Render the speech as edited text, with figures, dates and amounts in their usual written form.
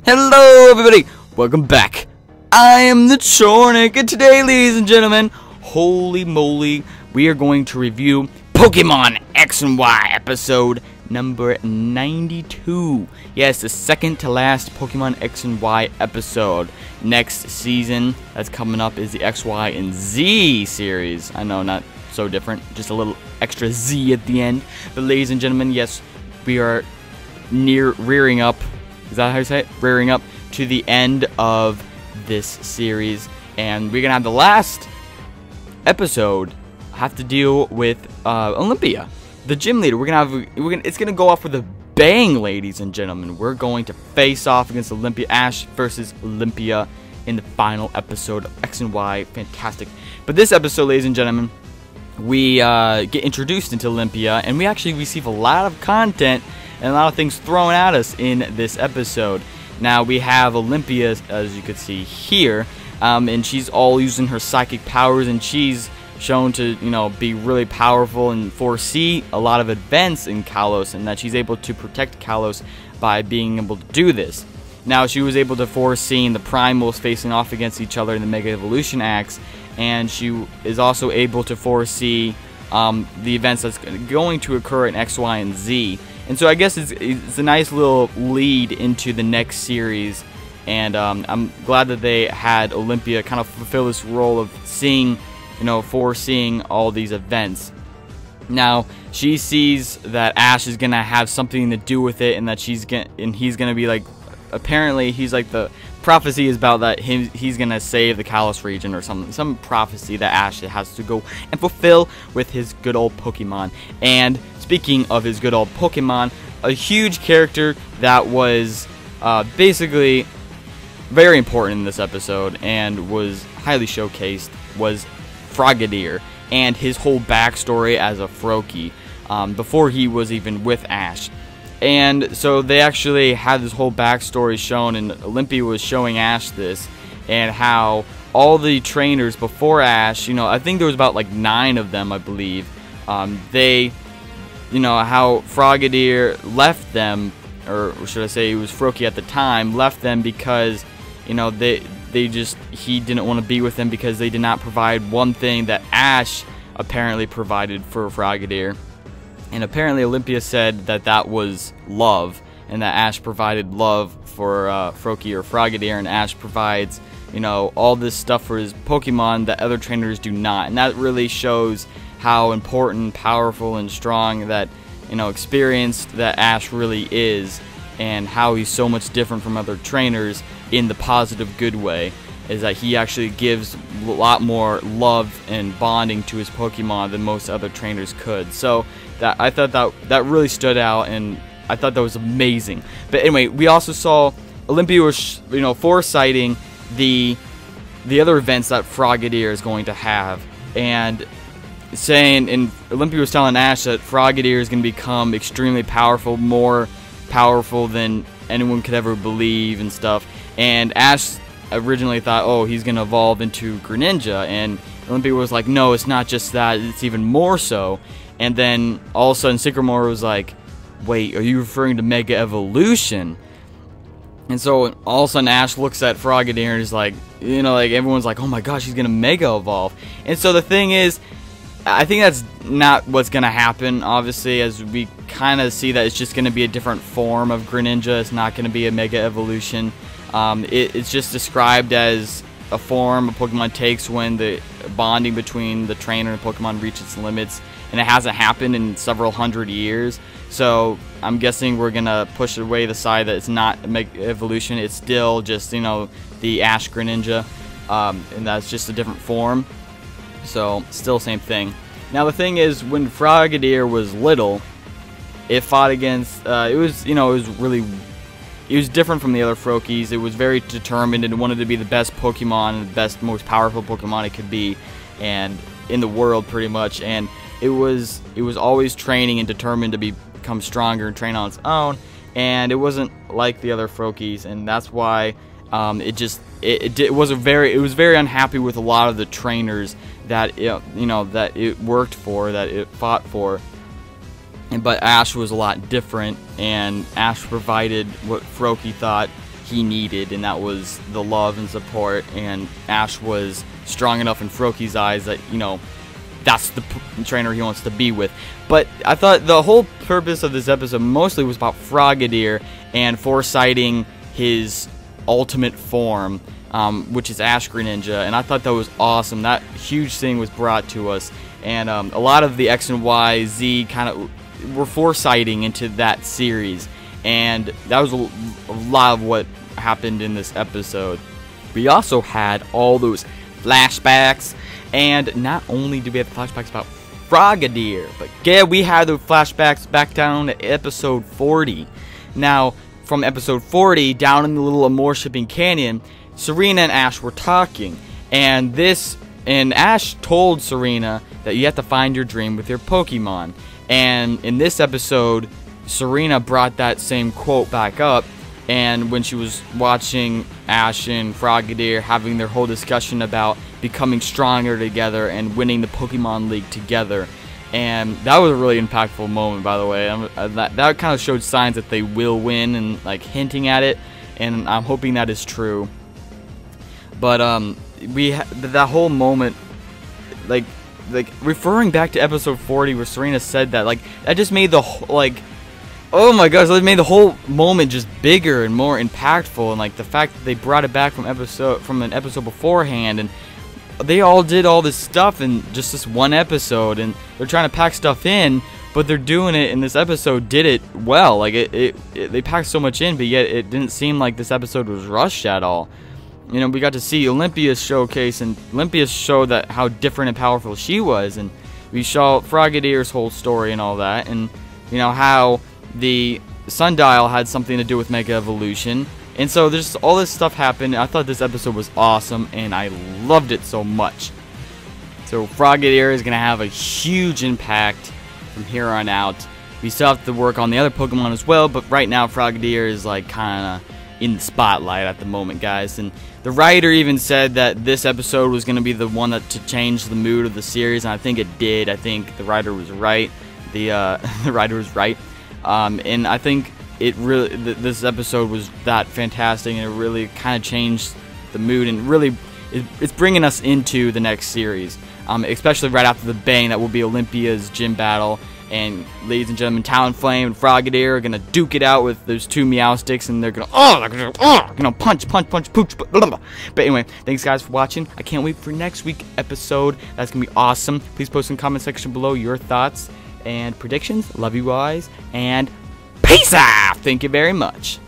Hello everybody, welcome back. I am TheChornick, and today, ladies and gentlemen, holy moly, we are going to review Pokemon X and Y episode number 92. Yes, the second to last Pokemon X and Y episode. Next season that's coming up is the X, Y, and Z series. I know, not so different, just a little extra Z at the end. But ladies and gentlemen, yes, we are rearing up. Is that how you say it? Rearing up to the end of this series, and we're gonna have the last episode have to deal with Olympia, the gym leader. It's gonna go off with a bang, ladies and gentlemen. We're going to face off against Olympia, Ash versus Olympia, in the final episode of X and Y. Fantastic. But this episode, ladies and gentlemen, we get introduced into Olympia, and we actually receive a lot of content and a lot of things thrown at us in this episode. Now we have Olympia, as you can see here, and she's all using her psychic powers, and she's shown to, be really powerful and foresee a lot of events in Kalos, and that she's able to protect Kalos by being able to do this. Now she was able to foresee the primals facing off against each other in the Mega Evolution Acts, and she is also able to foresee the events that's going to occur in X, Y, and Z. And so I guess it's a nice little lead into the next series, and I'm glad that they had Olympia kind of fulfill this role of seeing, foreseeing all these events. Now she sees that Ash is gonna have something to do with it, and that he's gonna be like, apparently he's like, the prophecy is about that he's gonna save the Kalos region or something, some prophecy that Ash has to go and fulfill with his good old Pokemon. And speaking of his good old Pokemon, a huge character that was basically very important in this episode and was highly showcased was Frogadier and his whole backstory as a Froakie before he was even with Ash. And so they actually had this whole backstory shown, and Olympia was showing Ash this, and how all the trainers before Ash, I think there was about like 9 of them, I believe, they, how Frogadier left them, or should I say it was Froakie at the time, left them because, he didn't want to be with them because they did not provide one thing that Ash apparently provided for Frogadier. And apparently Olympia said that that was love, and that Ash provided love for Froakie or Frogadier, and Ash provides, all this stuff for his Pokemon that other trainers do not. And that really shows how important, powerful, and strong that, experienced that Ash really is, and how he's so much different from other trainers in the positive, good way, is that he actually gives a lot more love and bonding to his Pokemon than most other trainers could. So I thought that really stood out, and I thought that was amazing. But anyway, we also saw Olympia was, foresighting the other events that Frogadier is going to have, and Olympia was telling Ash that Frogadier is going to become extremely powerful, more powerful than anyone could ever believe and stuff. And Ash originally thought, oh, he's going to evolve into Greninja, and Olympia was like, no, it's not just that, it's even more so. And then all of a sudden Sycamore was like, wait, are you referring to Mega Evolution? And so all of a sudden Ash looks at Frogadier and is like, everyone's like, oh my gosh, he's gonna Mega Evolve. And so the thing is, I think that's not what's gonna happen, obviously, as we kind of see that it's just gonna be a different form of Greninja. It's not gonna be a Mega Evolution. It's just described as a form a Pokemon takes when the bonding between the trainer and Pokemon reaches its limits, and it hasn't happened in several hundred years. So I'm guessing we're gonna push away the side that it's not a Mega Evolution. It's still just, the Ash Greninja, and that's just a different form. So still same thing. Now the thing is, when Frogadier was little, it fought against, it was different from the other Froakies. It was very determined and wanted to be the best Pokemon, and the best, most powerful Pokemon it could be, and in the world pretty much. And it was always training and determined to become stronger and train on its own. And it wasn't like the other Froakies, and that's why it was very unhappy with a lot of the trainers that it worked for, that it fought for. But Ash was a lot different, and Ash provided what Froakie thought he needed, and that was the love and support, and Ash was strong enough in Froakies' eyes that, you know, that's the trainer he wants to be with. But I thought the whole purpose of this episode mostly was about Frogadier and foresighting his ultimate form, which is Ash Greninja, and I thought that was awesome. That huge thing was brought to us, and a lot of the X and Y, Z kind of were foresighting into that series, and that was a lot of what happened in this episode. We also had all those flashbacks, and not only did we have flashbacks about Frogadier, but yeah, we had the flashbacks back down to episode 40. Now, from episode 40, down in the little Amore Shipping Canyon, Serena and Ash were talking, and Ash told Serena that you have to find your dream with your Pokemon. And in this episode, Serena brought that same quote back up, and when she was watching Ash and Frogadier having their whole discussion about becoming stronger together and winning the Pokemon League together. And that was a really impactful moment, by the way. That kind of showed signs that they will win, and like hinting at it, and I'm hoping that is true. But that whole moment, like referring back to episode 40 where Serena said that, like, that just made the oh my gosh, that made the whole moment just bigger and more impactful. And like the fact that they brought it back from an episode beforehand, and they all did all this stuff in just this one episode, and they're trying to pack stuff in, but they're doing it in this episode, did it well. Like they packed so much in, but yet it didn't seem like this episode was rushed at all. You know, we got to see Olympia's showcase, and Olympia showed that how different and powerful she was, and we saw Frogadier's whole story and all that, and you know how the Sundial had something to do with Mega Evolution. And so there's all this stuff happened. I thought this episode was awesome, and I loved it so much. So Frogadier is going to have a huge impact from here on out. We still have to work on the other Pokemon as well, but right now Frogadier is like kind of in the spotlight at the moment, guys. And the writer even said that this episode was going to be the one to change the mood of the series, and I think it did. I think the writer was right. The writer was right. And I think it really, this episode was that fantastic, and it really kind of changed the mood, and really, it's bringing us into the next series, especially right after the bang that will be Olympia's gym battle. And ladies and gentlemen, Talonflame and Frogadier are gonna duke it out with those two Meow Sticks, and they're gonna punch, pooch. Blah, blah. But anyway, thanks guys for watching. I can't wait for next week's episode. That's gonna be awesome. Please post in the comment section below your thoughts and predictions. Love you guys, and peace out. Thank you very much.